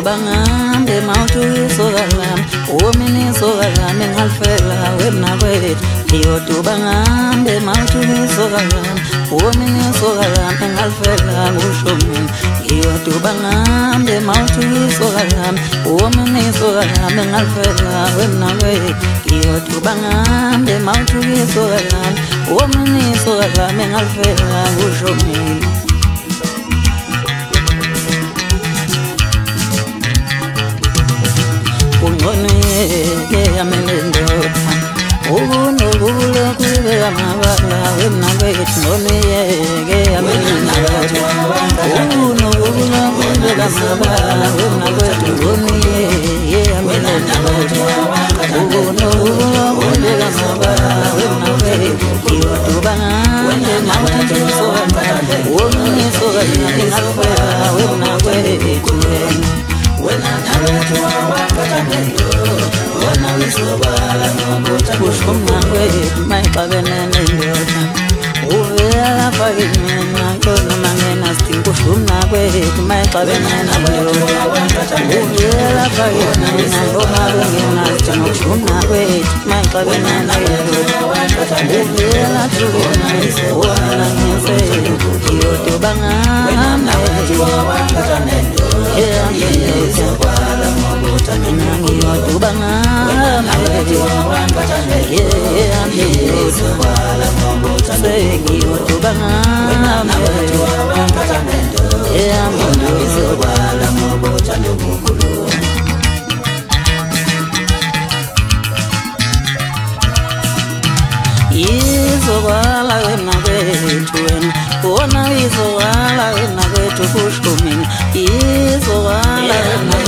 bangambe mawutuyisokalam ominisokalam engalfela wemnakwethu iyodu bangambe mawutuyisokalam ominisokalam engalfela ngushomini iyodu bangambe mawutuyisokalam ominisokalam engalfela wemnakwethu iyodu bangambe mawutuyisokalam ominisokalam engalfela ngushomini Ke amelendota uno kula kube amabala wena wethu none ke amelendota uno kula kube amabala wena wethu none ke amelendota uno kula kube amabala wena wethu yodubanga mawuthi sona wona soka ngafela wena wethu wena nawe wabakathandelo wona wisobala ngokuthi kushuma kwethu mayixabenene yodwa uvela fakina yona mangena sidinga kushuma kwethu mayixabenene yodwa uvela fakina noma ngena sidinga kushuma kwethu mayixabenene yodwa uvela thuna wona ngise yodwa bangana wabakathandelo Sokwala ngokuthi ngiyodubanga sokwala ngokuthi ngiyodubanga sokwala ngokuthi ndobukhulu Izokwala wena kwethu wena wona izokwala wena kwethu kushumini izokwala wena